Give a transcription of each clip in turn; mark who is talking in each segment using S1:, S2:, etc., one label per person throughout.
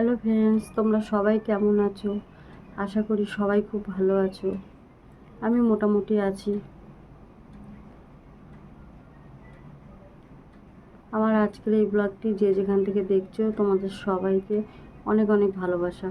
S1: Hello friends, তোমরা সবাই কেমন আছো? আশা করি সবাই খুব ভালো আছো। আমি মোটামুটি আছি। আমার আজকের এই ব্লগটি যে যেখান থেকে দেখছো তোমাদের সবাইকে অনেক অনেক ভালোবাসা।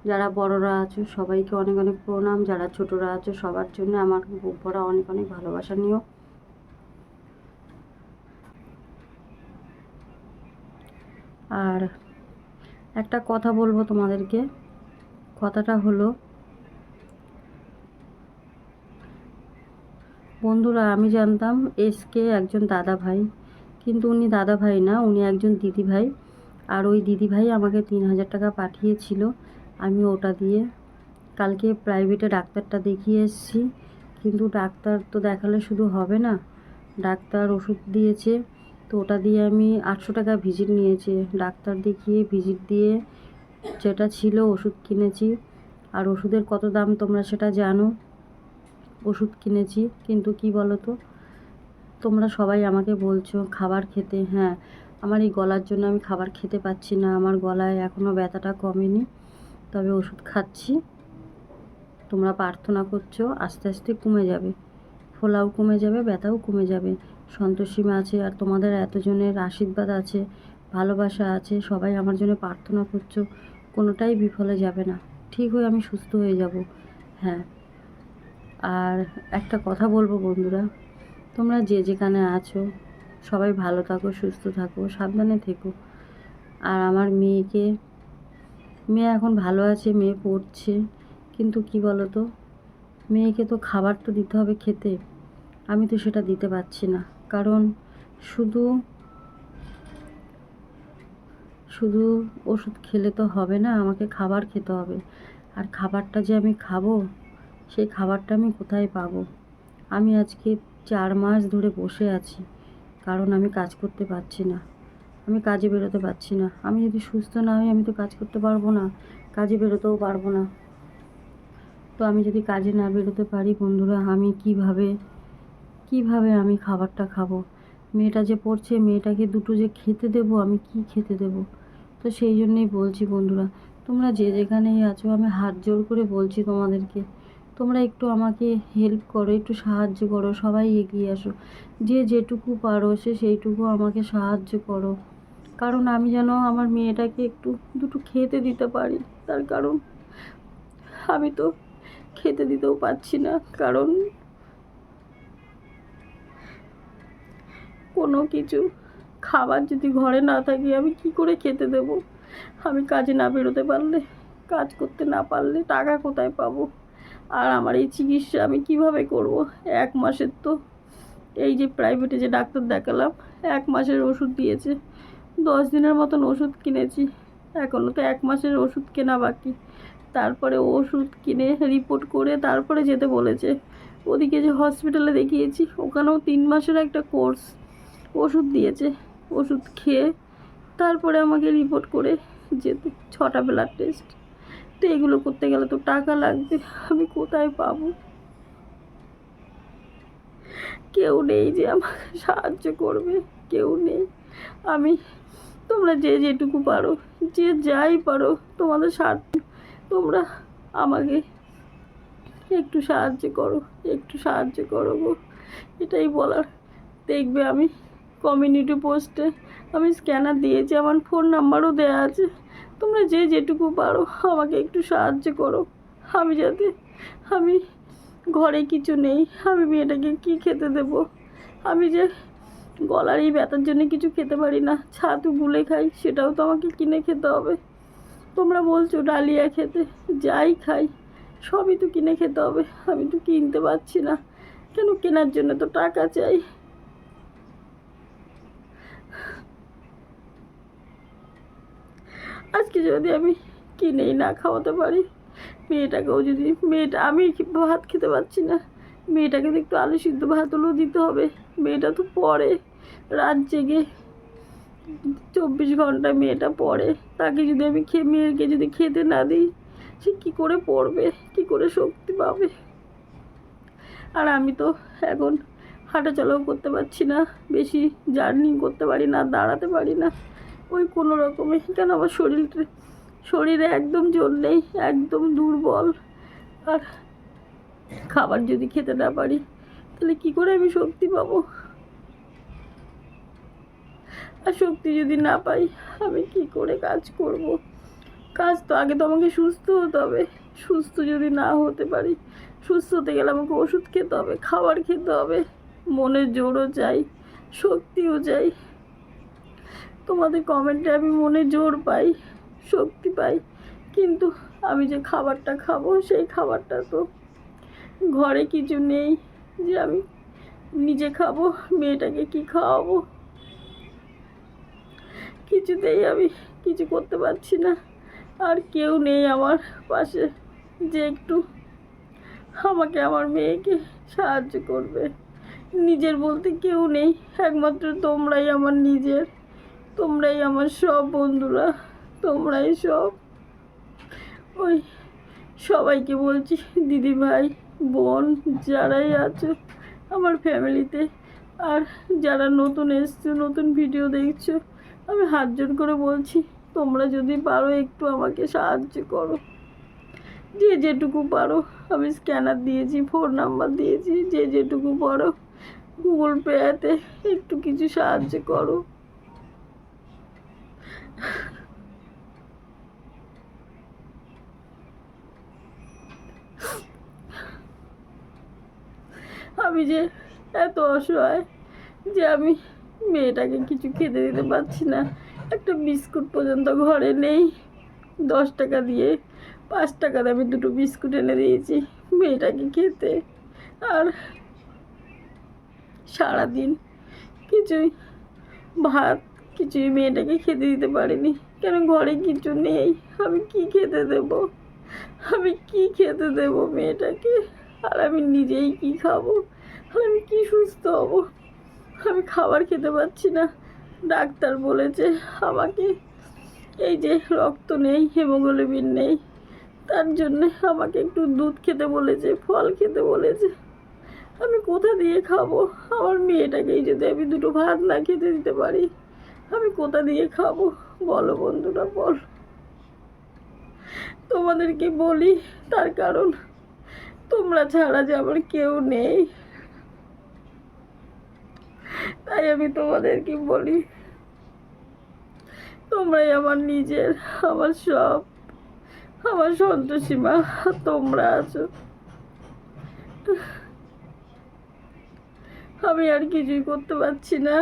S1: যারা বড়রা আছো সবাইকে অনেক অনেক প্রণাম, যারা ছোটরা আছো সবার জন্য আমার বুক ভরা অনেক অনেক ভালোবাসা নিও। আর একটা কথা বলবো তোমাদেরকে। কথাটা হলো, বন্ধুরা, আমি জানতাম এসকে একজন দাদা ভাই, কিন্তু উনি দাদা ভাই না, উনি একজন দিদি ভাই। আর ওই দিদি ভাই আমাকে 3,000 টাকা পাঠিয়েছিল। আমি ওটা দিয়ে কালকে প্রাইভেটে ডাক্তারটা দেখিয়ে এসেছি। কিন্তু ডাক্তার তো দেখালে শুধু হবে না, ডাক্তার ওষুধ দিয়েছে। তো ওটা দিয়ে আমি 800 টাকা ভিজিট নিয়েছে। ডাক্তার দেখিয়ে ভিজিট দিয়ে যেটা ছিল ওষুধ কিনেছি। আর ওষুধের কত দাম তোমরা সেটা জানো। ওষুধ কিনেছি, কিন্তু কি বলো তো, তোমরা সবাই আমাকে বলছো খাবার খেতে। হ্যাঁ, আমার এই গলার জন্য আমি খাবার খেতে পাচ্ছি না। আমার গলায় এখনও ব্যথাটা কমেনি, তবে ওষুধ খাচ্ছি। তোমরা প্রার্থনা করছো, আস্তে আস্তে কমে যাবে। ফোলাও কমে যাবে, ব্যথাও কমে যাবে। সন্তোষীমা আছে, আর তোমাদের এতজনের আশীর্বাদ আছে, ভালোবাসা আছে, সবাই আমার জন্য প্রার্থনা করছো। কোনোটাই বিফলে যাবে না, ঠিক হয়ে আমি সুস্থ হয়ে যাব। হ্যাঁ, আর একটা কথা বলবো বন্ধুরা, তোমরা যে যেখানে আছো সবাই ভালো থাকো, সুস্থ থাকো, সাবধানে থেকো। আর আমার মেয়ে এখন ভালো আছে, মেয়ে পড়ছে। কিন্তু কি বলো তো, মেয়েকে তো খাবার তো দিতে হবে খেতে। আমি তো সেটা দিতে পারছি না। কারণ শুধু শুধু ওষুধ খেলে তো হবে না, আমাকে খাবার খেতে হবে। আর খাবারটা যে আমি খাবো, সেই খাবারটা আমি কোথায় পাবো? আমি আজকে 4 মাস ধরে বসে আছি, কারণ আমি কাজ করতে পারছি না। আমি কাজে বেরোতে পারছি না। আমি যদি সুস্থ না হই আমি তো কাজ করতে পারবো না, কাজে বেরোতেও পারবো না। তো আমি যদি কাজে না বেরোতে পারি বন্ধুরা, আমি কিভাবে আমি খাবারটা খাবো? মেয়েটা যে পড়ছে, মেয়েটাকে দুটো যে খেতে দেবো, আমি কি খেতে দেবো? তো সেই জন্যেই বলছি বন্ধুরা, তোমরা যে যেখানেই আছো আমি হাত জোর করে বলছি তোমাদেরকে, তোমরা একটু আমাকে হেল্প করো, একটু সাহায্য করো, সবাই এগিয়ে আসো। যে যেটুকু পারো সে সেইটুকু আমাকে সাহায্য করো। কারণ আমি যেন আমার মেয়েটাকে একটু দুটো খেতে দিতে পারি। তার কারণ আমি তো খেতে দিতেও পারছি না। কারণ কোনো কিছু খাবার যদি ঘরে না থাকে আমি কি করে খেতে দেব? আমি কাজে না বেরোতে পারলে, কাজ করতে না পারলে টাকা কোথায় পাবো? আর আমার এই চিকিৎসা আমি কিভাবে করব? 1 মাসের তো, এই যে প্রাইভেটে যে ডাক্তার দেখালাম, 1 মাসের ওষুধ দিয়েছে। 10 দিনের মতন ওষুধ কিনেছি, এখনও তো 1 মাসের ওষুধ কেনা বাকি। তারপরে ওষুধ কিনে রিপোর্ট করে তারপরে যেতে বলেছে। ওদিকে যে হসপিটালে দেখিয়েছি, ওখানেও 3 মাসের একটা কোর্স ওষুধ দিয়েছে। ওষুধ খেয়ে তারপরে আমাকে রিপোর্ট করে যেতে, 6টা ব্লাড টেস্ট। তো এগুলো করতে গেলে তো টাকা লাগবে, আমি কোথায় পাবো? কেউ নেই যে আমাকে সাহায্য করবে, কেউ নেই। আমি, তোমরা যে যেটুকু পারো, যে যাই পারো, তোমাদের স্বার্থ, তোমরা আমাকে একটু সাহায্য করো, একটু সাহায্য করো গো, এটাই বলার। দেখবে আমি কমিউনিটি পোস্টে আমি স্ক্যানার দিয়েছি, আমার ফোন নাম্বারও দেওয়া আছে। তোমরা যে যেটুকু পারো আমাকে একটু সাহায্য করো। আমি ঘরে কিছু নেই, আমি মেয়েটাকে কি খেতে দেব? আমি যে গলার এই ব্যথার জন্য কিছু খেতে পারি না, ছাতু গুলে খাই, সেটাও তো আমাকে কিনে খেতে হবে। তোমরা বলছো ডালিয়া খেতে, যাই খাই সবই তো কিনে খেতে হবে। আমি তো কিনতে পারছি না। কেন? কেনার জন্য তো টাকা চাই। আজকে যদি আমি কিনেই না খাওয়াতে পারি মেয়েটাকেও, যদি আমি ভাত খেতে পারছি না, মেয়েটাকে তো একটু আলু সিদ্ধ ভাত হলেও দিতে হবে। মেয়েটা তো পড়ে, রাত জেগে 24 ঘন্টা মেয়েটা পড়ে। তাকে যদি আমি মেয়েকে যদি খেতে না দিই, সে কী করে পড়বে, কী করে শক্তি পাবে? আর আমি তো এখন হাঁটাচলাও করতে পারছি না, বেশি জার্নি করতে পারি না, দাঁড়াতে পারি না। ওই কোনো রকমে, কেন আমার শরীরটা শরীরে একদম জোর নেই, একদম দুর্বল। আর খাবার যদি খেতে না পারি তাহলে কি করে আমি শক্তি পাবো? আর শক্তি যদি না পাই আমি কি করে কাজ করব? কাজ তো আগে তো আমাকে সুস্থ হতে হবে। সুস্থ যদি না হতে পারি, সুস্থ হতে গেলে আমাকে ওষুধ খেতে হবে, খাবার খেতে হবে, মনের জোরও চাই, শক্তিও চাই। তোমাদের কমেন্টে আমি মনে জোর পাই, শক্তি পাই, কিন্তু আমি যে খাবারটা খাবো সেই খাবারটা তো ঘরে কিছু নেই যে আমি নিজে খাবো। মেয়েটাকে কি খাওয়াবো? কিছুতেই আমি কিছু করতে পারছি না। আর কেউ নেই আমার পাশে যে একটু আমাকে, আমার মেয়েকে সাহায্য করবে। নিজের বলতে কেউ নেই, একমাত্র তোমরাই আমার নিজের, তোমরাই আমার সব বন্ধুরা, তোমরাই সব। ওই সবাইকে বলছি, দিদি ভাই বোন যারাই আছো আমার ফ্যামিলিতে, আর যারা নতুন এসছো, নতুন ভিডিও দেখছো, আমি হাত জোর করে বলছি তোমরা যদি পারো একটু আমাকে সাহায্য করো। যে যেটুকু পারো, আমি স্ক্যানার দিয়েছি, ফোন নাম্বার দিয়েছি, যে যেটুকু পারো গুগল পেতে একটু কিছু সাহায্য করো। আমি যে এত অসহায় যে আমি মেয়েটাকে কিছু খেতে দিতে পারছি না। একটা বিস্কুট পর্যন্ত ঘরে নেই। 10 টাকা দিয়ে 5 টাকা দিয়ে আমি 2টো বিস্কুট এনে দিয়েছি মেয়েটাকে খেতে। আর সারাদিন কিছুই, ভাত কিছুই মেয়েটাকে খেতে দিতে পারিনি। কেন? ঘরে কিছু নেই। আমি কি খেতে দেব? আমি কি খেতে দেব মেয়েটাকে? আর আমি নিজেই কি খাবো? আর আমি কি সুস্থ হব? আমি খাবার খেতে পারছি না। ডাক্তার বলেছে আমাকে এই যে রক্ত নেই, হিমোগ্লোবিন নেই, তার জন্যে আমাকে একটু দুধ খেতে বলেছে, ফল খেতে বলেছে। আমি কোথা দিয়ে খাবো? আমার মেয়েটাকেই যদি আমি 2টো ভাত না খেতে দিতে পারি, আমি কোথা দিয়ে খাবো? বলো বন্ধুরা, বল। তোমাদেরকে বলি তার কারণ তোমরা ছাড়া যে আমার কেউ নেই, তাই আমি তোমাদেরকে বলি তোমরাই আমার নিজের, আমার সব, আমার সন্তোষীমা তোমরা আছো। আমি আর কিছুই করতে পারছি না।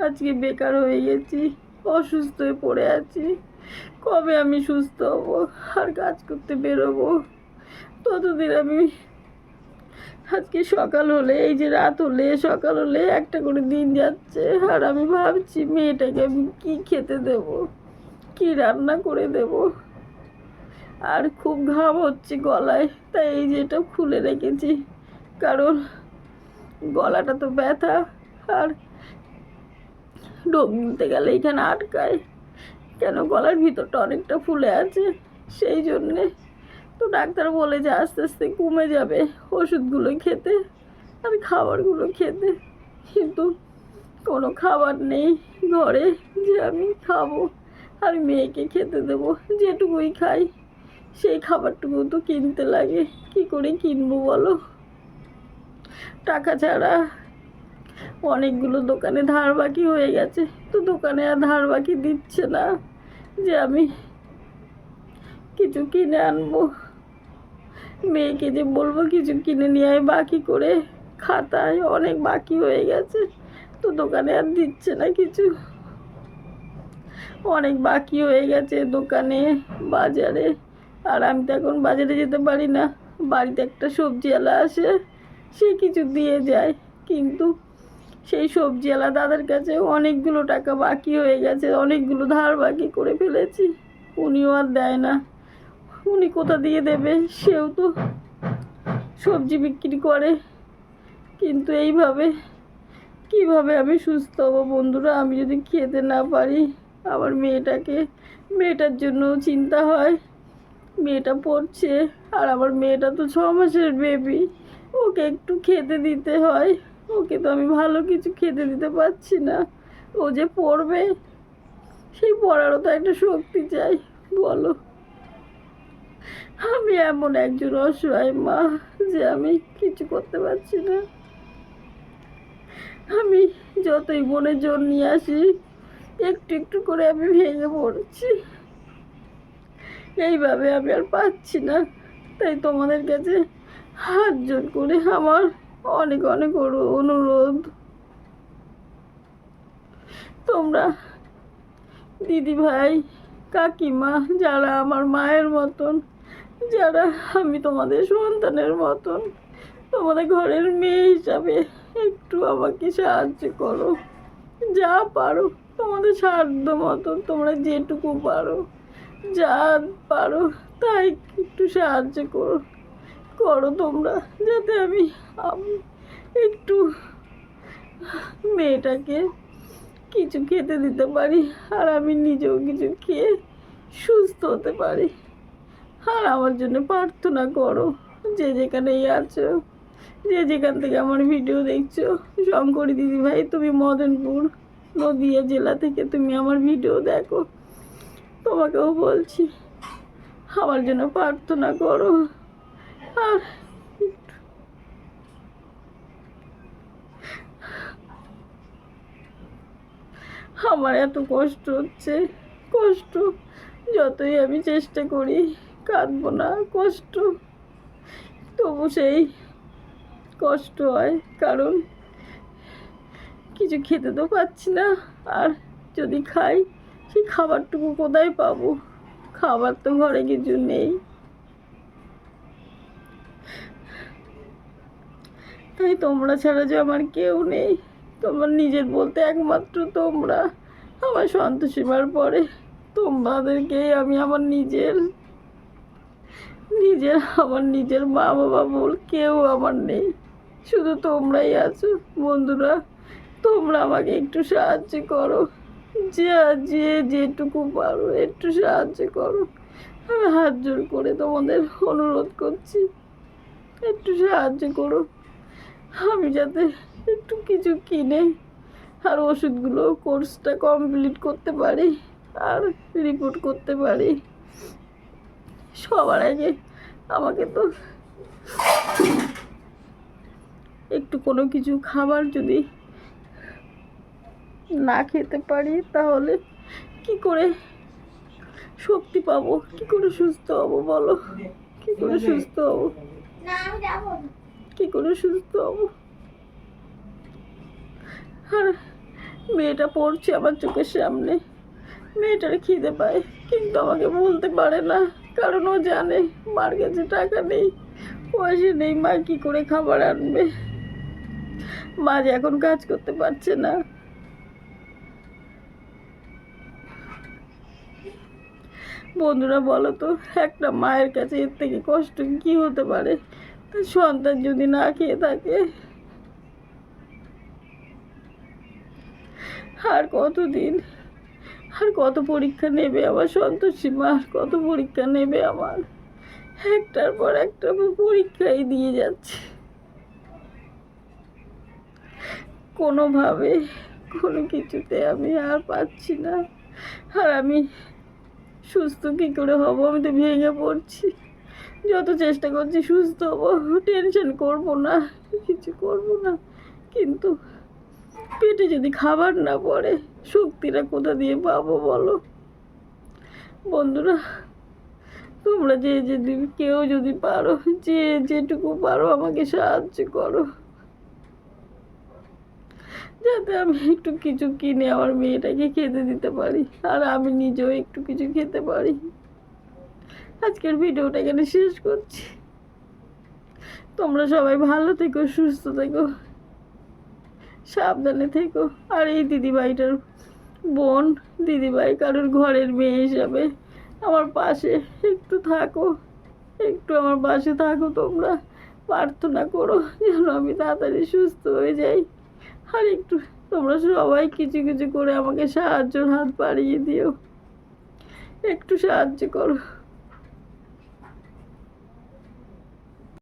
S1: আজকে বেকার হয়ে গেছি, অসুস্থ হয়ে পড়ে আছি। কবে আমি সুস্থ হব আর কাজ করতে বেরোবো? ততদিন আমি, আজকে সকাল হলে, এই যে রাত হলে সকাল হলে একটা করে দিন যাচ্ছে, আর আমি ভাবছি মেয়েটাকে আমি কি খেতে দেব, কি রান্না করে দেব। আর খুব ঘাম হচ্ছে গলায়, তাই এই যে এটা খুলে রেখেছি, কারণ গলাটা তো ব্যথা, আর ঢোক নিতে গেলে এখানে আটকায়। কেন? গলার ভিতরটা অনেকটা ফুলে আছে, সেই জন্যে। তো ডাক্তার বলে যে আস্তে আস্তে কমে যাবে ওষুধগুলো খেতে আর খাবারগুলো খেতে, কিন্তু কোনো খাবার নেই ঘরে যে আমি খাবো আর মেয়েকে খেতে দেবো। যেটুকুই খাই সেই খাবারটুকু তো কিনতে লাগে। কি করে কিনবো বলো? টাকা ছাড়া। অনেকগুলো দোকানে ধার বাকি হয়ে গেছে, তো দোকানে আর ধার বাকি দিচ্ছে না যে আমি কিছু কিনে আনবো। মেয়েকে যে বলবো কিছু কিনে নিয়ে আয় বাকি করে, খাতায় অনেক বাকি হয়ে গেছে, তো দোকানে আর দিচ্ছে না কিছু। অনেক বাকি হয়ে গেছে দোকানে, বাজারে। আর আমি তো এখন বাজারে যেতে পারি না। বাড়িতে একটা সবজিওয়ালা আসে, সে কিছু দিয়ে যায়, কিন্তু সেই সবজিওয়ালা দাদার কাছে অনেকগুলো টাকা বাকি হয়ে গেছে, অনেকগুলো ধার বাকি করে ফেলেছি। উনিও আর দেয় না। উনি কোথা দিয়ে দেবে? সেও তো সবজি বিক্রি করে। কিন্তু এইভাবে কিভাবে আমি সুস্থ হব বন্ধুরা? আমি যদি খেতে না পারি, আমার মেয়েটার জন্য চিন্তা হয়। মেয়েটা পড়ছে, আর আমার মেয়েটা তো 6 মাসের বেবি, ওকে একটু খেতে দিতে হয়। ওকে তো আমি ভালো কিছু খেতে দিতে পারছি না। ও যে পড়বে, সেই পড়ারও তো একটা শক্তি চাই, বলো। আমি এমন একজন অসহায় মা যে আমি কিছু করতে পারছি না। আমি যতই মনে জোর নিয়ে আসি, একটু একটু করে আমি ভেঙে পড়ছি। এইভাবে আমি আর পাচ্ছি না। তাই তোমাদের কাছে হাত জোর করে আমার অনেক অনেক অনুরোধ, তোমরা দিদি ভাই কাকিমা যারা আমার মায়ের মতন, যারা আমি তোমাদের সন্তানের মতন, তোমাদের ঘরের মেয়ে হিসাবে একটু আমাকে সাহায্য করো। যা পারো তোমাদের সাধ্য মতন, তোমরা যেটুকু পারো, যা পারো তাই একটু সাহায্য করো করো তোমরা, যাতে আমি একটু মেয়েটাকে কিছু খেতে দিতে পারি, আর আমি নিজেও কিছু খেয়ে সুস্থ হতে পারি। আর আমার জন্য প্রার্থনা করো, যে যেখানেই আছো, যে যেখান থেকে আমার ভিডিও দেখছো। শঙ্করী দিদিভাই, তুমি মদনপুর নদিয়া জেলা থেকে তুমি আমার ভিডিও দেখো, তোমাকেও বলছি আমার জন্য প্রার্থনা করো। আর আমার এত কষ্ট হচ্ছে, কষ্ট যতই আমি চেষ্টা করি কাঁদবো না, কষ্ট তবু সেই কষ্ট হয়, কারণ কিছু খেতে তো পাচ্ছি না। আর যদি খাই, সেই খাবারটুকু কোথায় পাবো? খাবার তো ঘরে কিছু নেই। তাই তোমরা ছাড়া যে আমার কেউ নেই, তোমার নিজের বলতে একমাত্র তোমরা। আমার সন্তোষীমার পরে তোমাদেরকেই আমি আমার নিজের নিজের মা বাবা বল কেউ আমার নেই, শুধু তোমরাই আছো। বন্ধুরা, তোমরা আমাকে একটু সাহায্য করো, যে যেটুকু পারো একটু সাহায্য করো। আমি হাত জোর করে তোমাদের অনুরোধ করছি, একটু সাহায্য করো। আমি যাতে একটু কিছু কিনে আর ওষুধগুলো কোর্সটা কমপ্লিট করতে পারি, আর রিপোর্ট করতে পারি। সবার আগে আমাকে তো একটু কোনো কিছু খাবার যদি না খেতে পারি, তাহলে কি করে শক্তি পাবো, কি করে সুস্থ হবো বলো? কি করে সুস্থ হবো, কি করে সুস্থ হবো? আর মেয়েটা পড়ছে আমার চোখের সামনে, মেয়েটার খিদে পায় কিন্তু আমাকে বলতে পারে না, কারণ ও জানে মার কাছে টাকা নেই, পয়সা নেই, মা কি করে খাবার আনবে। মা যে এখন কাজ করতে পারছে না। বন্ধুরা বলো তো, একটা মায়ের কাছে এর থেকে কষ্ট কি হতে পারে? তার সন্তান যদি না খেয়ে থাকে, আর কতদিন, আর কত পরীক্ষা নেবে আমার সন্তোষী মা, আর কত পরীক্ষা নেবে আমার? একটার পর একটা পরীক্ষাই দিয়ে যাচ্ছে, কোনোভাবে কোনো কিছুতে আমি আর পাচ্ছি না। আর আমি সুস্থ কী করে হব? আমি তো ভেঙে পড়ছি। যত চেষ্টা করছি সুস্থ হবো, টেনশন করব না, কিছু করব না, কিন্তু পেটে যদি খাবার না পড়ে, শক্তিটা কোথা দিয়ে পাবো বলো? বন্ধুরা, তোমরা যে কেউ যদি পারো, যে যেটুকু পারো আমাকে সাহায্য করো, যাতে আমি একটু কিছু কিনে আমার মেয়েটাকে খেতে দিতে পারি, আর আমি নিজেও একটু কিছু খেতে পারি। আজকের ভিডিওটা এখানে শেষ করছি। তোমরা সবাই ভালো থেকো, সুস্থ থেকো, সাবধানে থেকো। আর এই দিদিভাইটার বোন, দিদিভাই কারোর ঘরের মেয়ে হিসাবে আমার পাশে একটু থাকো, একটু আমার পাশে থাকো। তোমরা প্রার্থনা করো যেন আমি তাড়াতাড়ি সুস্থ হয়ে যাই। আর একটু তোমরা সবাই কিছু কিছু করে আমাকে সাহায্যের হাত বাড়িয়ে দিও, একটু সাহায্য করো।